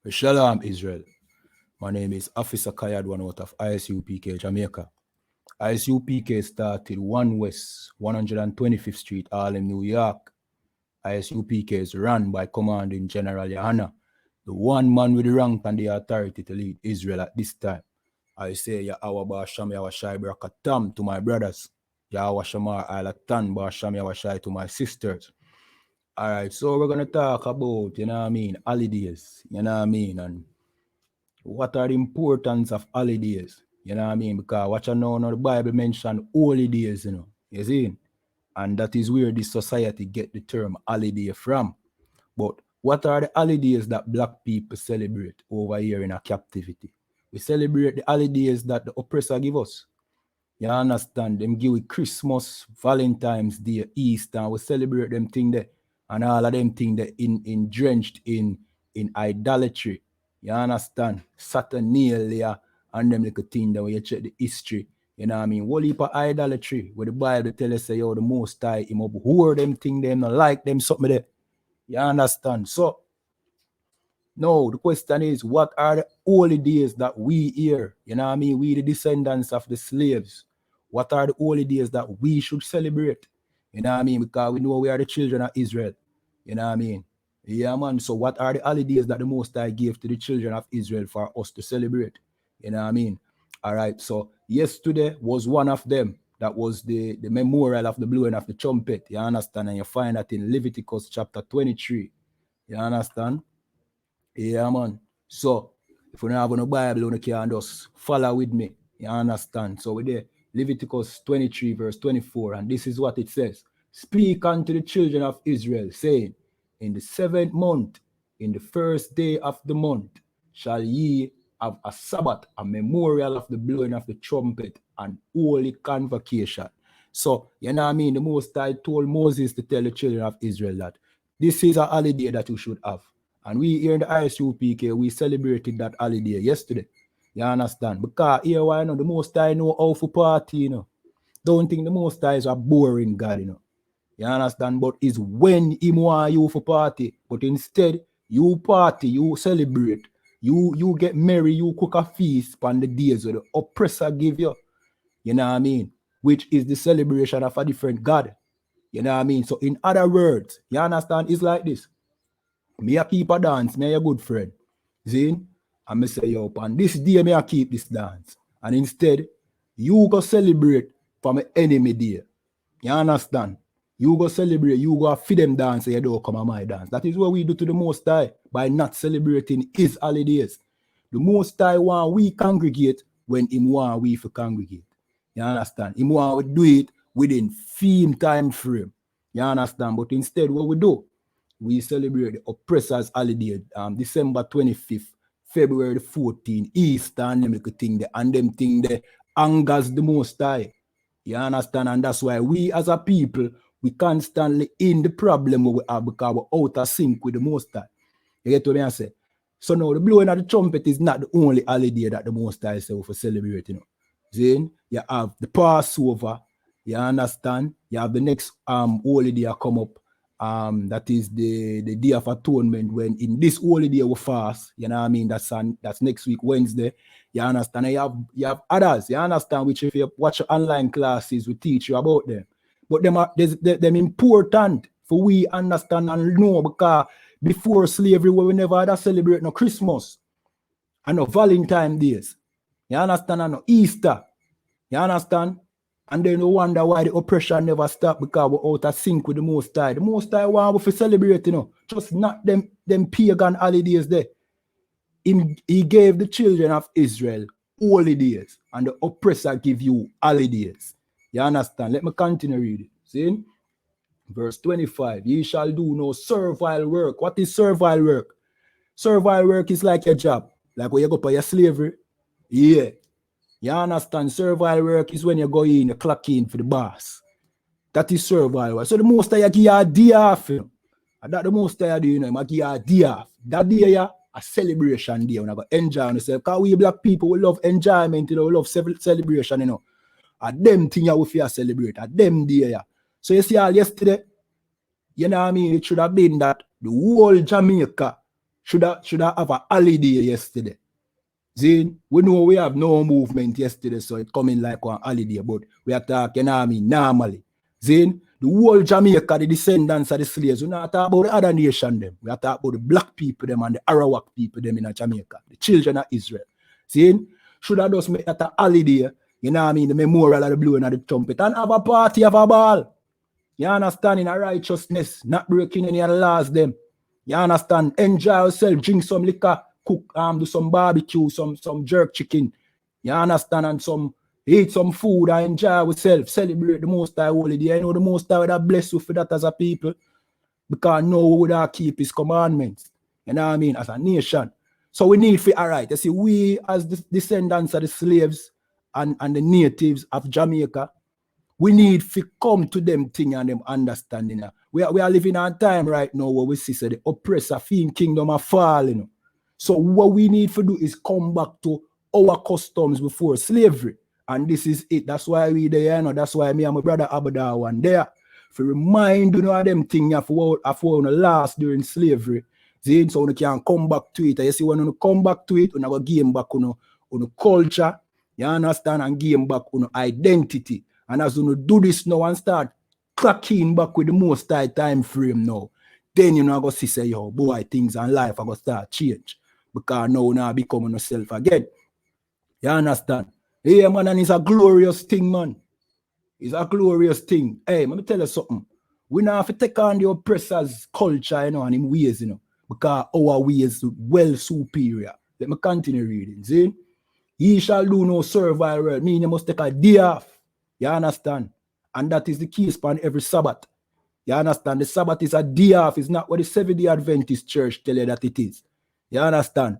Shalom, Israel. My name is Officer Kayad, one out of I.S.U.P.K, Jamaica. I.S.U.P.K started 1 West, 125th Street, Harlem, New York. I.S.U.P.K is run by Commanding General YAHANNA, the one man with the rank and the authority to lead Israel at this time. I say, Yahweh Ba'asham Yahweh Barakatam to my brothers. Yahweh Shamar Alatan Ba'asham Yahweh to my sisters. All right, so we're going to talk about, holidays, and what are the importance of holidays? Because what you know, the Bible mentioned holy days, you see? And that is where this society get the term holiday from. But what are the holidays that black people celebrate over here in a captivity? We celebrate the holidays that the oppressor give us. You understand? Them give we Christmas, Valentine's Day, Easter, and we celebrate them thing there. And all of them thing there in drenched in idolatry. You understand? Saturnalia and them little thing that when you check the history. You know what I mean? Whole heap of idolatry where the Bible tell us say, yo, the most high him up who them thing them not like them something there. You understand? So no, the question is, what are the holy days that we here, you know what I mean? We the descendants of the slaves. What are the holy days that we should celebrate? You know what I mean? Because we know we are the children of Israel. You know what I mean? Yeah, man. So what are the holidays that the Most High gave to the children of Israel for us to celebrate? You know what I mean? All right. So yesterday was one of them. That was the memorial of the blowing of the trumpet. You understand? And you find that in Leviticus chapter 23. You understand? Yeah, man. So, if you don't have no Bible, you can just follow with me. You understand? So, we're there. Leviticus 23, verse 24. And this is what it says. Speak unto the children of Israel, saying, in the 7th month, in the 1st day of the month, shall ye have a Sabbath, a memorial of the blowing of the trumpet, and holy convocation. So, you know what I mean? The Most High told Moses to tell the children of Israel that this is a holiday that you should have. And we here in the I.S.U.P.K, we celebrated that holiday yesterday. You understand? Because here, why not? The Most High know how to party, you know. Don't think the Most High is a boring God, you know. You understand? But it's when He want you for party. But instead, you party, you celebrate, you get merry, you cook a feast on the days where the oppressor give you. You know what I mean? Which is the celebration of a different God. You know what I mean? So in other words, you understand? It's like this. Me a keep a dance, me a good friend. See? And me say, yo, on this day, me a keep this dance. And instead, you go celebrate for my enemy day. You understand? You go celebrate, you go feed them dance, and you don't come on my dance. That is what we do to the Most High by not celebrating His holidays. The Most High want we congregate when Him want we for congregate. You understand? Him want we do it within theme time frame. You understand? But instead, what we do, we celebrate the oppressors holiday, December 25th, February 14th, Easter, and them little thing there, and them thing there angers the Most High. You understand? And that's why we as a people, we constantly in the problem we have because we're out of sync with the Most High. You get what I say? So now the blowing of the trumpet is not the only holiday that the Most High say for celebrating. See? You have the Passover, you understand? You have the next holiday come up. That is the Day of Atonement, when in this holiday we fast, you know what I mean? That's next week, Wednesday. You understand? And you have others, you understand, which if you watch online classes, we teach you about them. But them important for we understand and know, because before slavery, we never had to celebrate no Christmas and no Valentine days. You understand? And no Easter. You understand? And then you wonder why the oppression never stopped, because we're out of sync with the Most High. The Most High want to celebrate, you know, just not them pagan holidays there. He gave the children of Israel holidays, and the oppressor give you holidays. You understand? Let me continue reading. See? Verse 25. Ye shall do no servile work. What is servile work? Servile work is like your job. Like when you go for your slavery. Yeah. You understand? Servile work is when you go in, you clock in for the boss. That is servile work. So the most I give you a day off. You know? And that the most I do, you know, I give you a day off. That day, yeah, a celebration day. When I go enjoy yourself. Because we black people, we love enjoyment, you know, we love celebration, you know. And them things you will celebrate. At them day, yeah. So you see all yesterday, you know what I mean? It should have been that the whole Jamaica Should I have a holiday yesterday? See, we know we have no movement yesterday, so it coming like one holiday, but we are talking, normally. See, the whole Jamaica, the descendants of the slaves, we not talk about the other nation them. We are talking about the black people them and the Arawak people them in Jamaica, the children of Israel. See, should I just make that a holiday, the memorial of the blowing of the trumpet, and have a party, have a ball. You understand, in a righteousness, not breaking any of the laws them. You understand? Enjoy yourself, drink some liquor, cook, do some barbecue, some jerk chicken. You understand? And eat some food and enjoy yourself. Celebrate the Most High holy day. The Most High would have blessed you for that as a people. Because no one would keep his commandments. You know what I mean? As a nation. So we need to, all right. You see, we as the descendants of the slaves and the natives of Jamaica, we need to come to them thing and them understanding. We are living in a time right now where we see the oppressor kingdom are falling. So what we need to do is come back to our customs before slavery. And this is it. That's why we there, that's why me and my brother Abada one there. To remind of them things of what last during slavery. See, so we can come back to it. You see, when you come back to it, we go gain back on culture, you understand, and gain back on identity. And as you do this now and start cracking back with the most tight time frame now, then you know go see say, yo, boy, things in life are gonna start change. Because now becoming yourself again. You understand? Yeah, man, and it's a glorious thing, man. It's a glorious thing. Hey, let me tell you something. We now have to take on the oppressors' culture, and in ways, because our ways well superior. Let me continue reading. See? Ye shall do no servile work. Meaning you must take a day off. You understand? And that is the case upon every Sabbath. You understand? The Sabbath is a day off. It's not what the Seventh-day Adventist Church tell you that it is. You understand?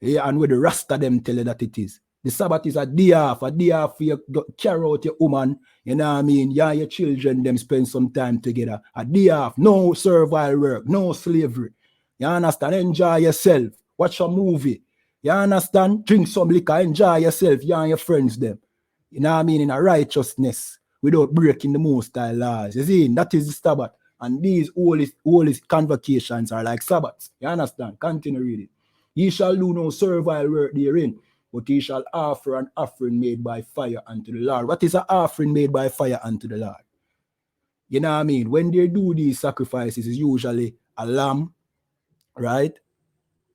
Yeah, and where the Rasta them tell you that it is. The Sabbath is a day off for you carry out your woman, you know what I mean? Yeah, your children, them spend some time together. A day off, no servile work, no slavery. You understand? Enjoy yourself. Watch a movie. You understand? Drink some liquor, enjoy yourself, you and your friends them. You know what I mean? In a righteousness, without breaking the Most High laws. You see, that is the Sabbath. And these all his convocations are like Sabbaths. You understand? Continue reading. Ye shall do no servile work therein, but ye shall offer an offering made by fire unto the Lord. What is an offering made by fire unto the Lord? You know what I mean? When they do these sacrifices, it's usually a lamb, right?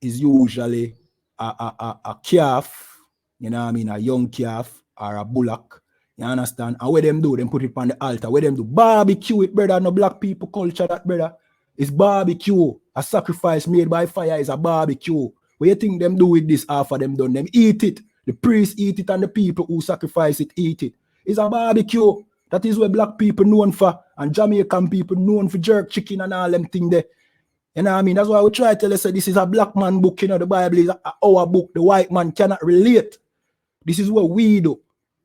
It's usually a calf, you know what I mean? A young calf or a bullock. You understand? And what them do, them put it on the altar. What them do? Barbecue it, brother. No black people culture that, brother. It's barbecue. A sacrifice made by fire is a barbecue. What you think them do with this after them done? Them eat it. The priests eat it and the people who sacrifice it eat it. It's a barbecue. That is what black people known for. And Jamaican people known for jerk chicken and all them things there. You know what I mean? That's why we try to tell you, say, this is a black man book, the Bible is our book. The white man cannot relate. This is what we do.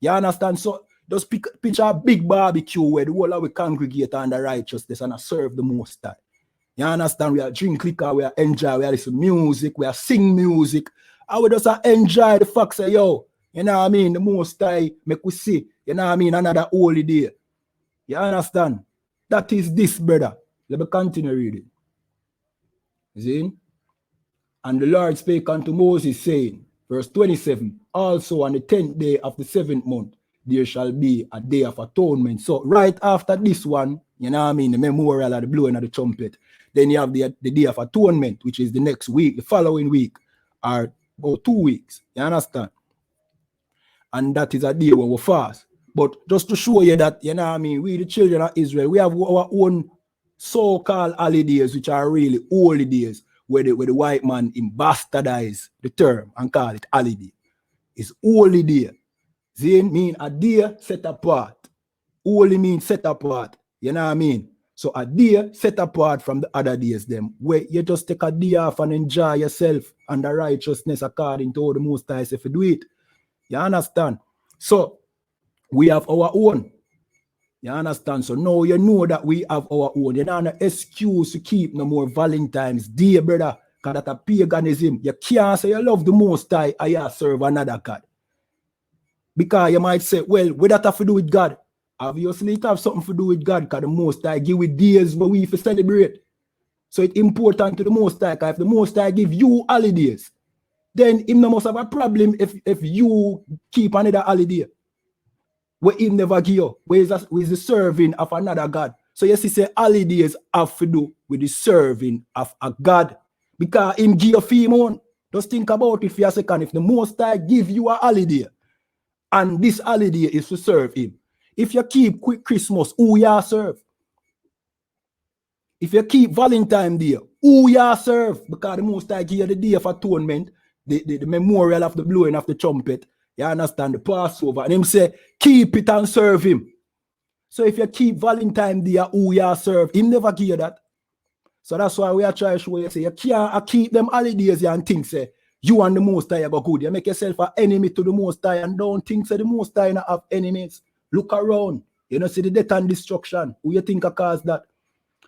You understand? So just picture a big barbecue where the whole of we congregate under righteousness and serve the Most High. You understand? We are drink liquor, we are enjoy, we are listen music, we are sing music. I would just enjoy the fact say, yo, you know what I mean? The Most High make we see, you know what I mean? Another holy day. You understand? That is this, brother. Let me continue reading. See? And the Lord spake unto Moses, saying, verse 27, also on the 10th day of the 7th month, there shall be a day of atonement. So right after this one, you know what I mean, the memorial of the blowing of the trumpet, then you have the day of atonement, which is the next week, the following week, or about 2 weeks. You understand? And that is a day when we fast. But just to show you that, you know what I mean, we the children of Israel, we have our own so-called holidays, which are really holy days, where the white man bastardize the term and call it holiday. It's holy day. They mean a day set apart. Holy means set apart. You know what I mean? So a day set apart from the other days, them, where you just take a day off and enjoy yourself and the righteousness according to all the Most High if you do it. You understand? So we have our own. You understand? So now you know that we have our own. You don't have no excuse to keep no more Valentine's Day, brother. Because that's a paganism. You can't say you love the Most High and you serve another God. Because you might say, well, what that have to do with God? Obviously, it have something to do with God, because the Most High give we days where we celebrate. So it's important to the Most High, because if the Most High give you holidays, then him no must have a problem if you keep another holiday where him never give you, where is the serving of another God. So yes, he say holidays have to do with the serving of a God, because him give you for him own. Just think about it for a second. If the Most High give you a holiday, and this holiday is to serve him, if you keep quick Christmas, who you serve? If you keep Valentine Day, who you serve? Because the Most High give you the Day of Atonement, the memorial of the blowing of the trumpet, you understand, the Passover, and him say, keep it and serve him. So if you keep Valentine Day, who you serve, him never give you that. So that's why we are trying to show you, say, you can't keep them holidays and think, say, you and the Most High go good. You make yourself an enemy to the Most High and don't think, say, the Most High not have enemies. Look around. You know, see the death and destruction. Who you think caused that?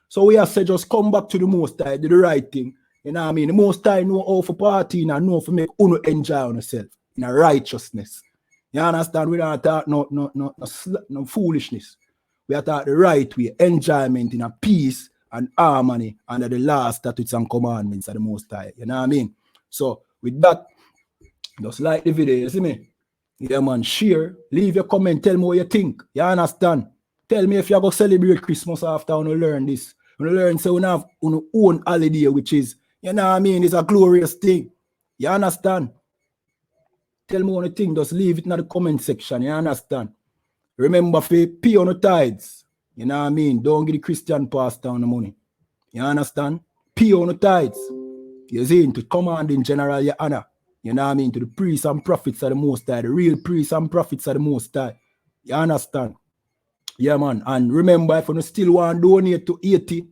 So we have said just come back to the Most High, do the right thing. You know what I mean? The Most High know how for party and know for make uno enjoy on yourself in a righteousness. You understand? We don't talk no foolishness. We are talking the right way, enjoyment in a peace and harmony under the law, statutes, and commandments of the Most High. You know what I mean? So with that, just like the video, you see me? Yeah, man, share, leave your comment, tell me what you think. You understand? Tell me if you're going to celebrate Christmas after you learn this. You learn so you have your own holiday, which is, you know what I mean, it's a glorious thing. You understand? Tell me what you think, just leave it in the comment section. You understand? Remember, to pay on the tithes. You know what I mean? Don't give the Christian pastor on the money. You understand? Pay on the tithes. You see, to command in general, your honor. You know what I mean? To the priests and prophets of the Most High, the real priests and prophets of the Most High. You understand? Yeah, man. And remember, if you still want to donate to Haiti,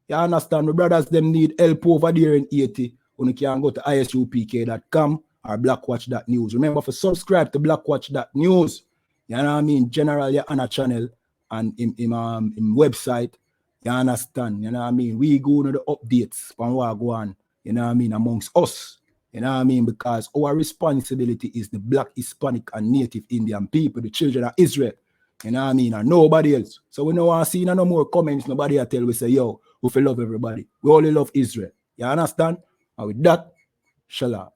you understand, my brothers, them need help over there in Haiti. You can go to ISUPK.com or blackwatch.news. Remember, to subscribe to blackwatch.news. You know what I mean? General, your honor channel and in website. You understand? You know what I mean? We go to the updates from what go on, you know what I mean, amongst us. You know what I mean? Because our responsibility is the Black, Hispanic, and Native Indian people, the children of Israel. You know what I mean? And nobody else. So we don't want to see no more comments. Nobody will tell we say, yo, we love everybody. We only love Israel. You understand? And with that, shalom.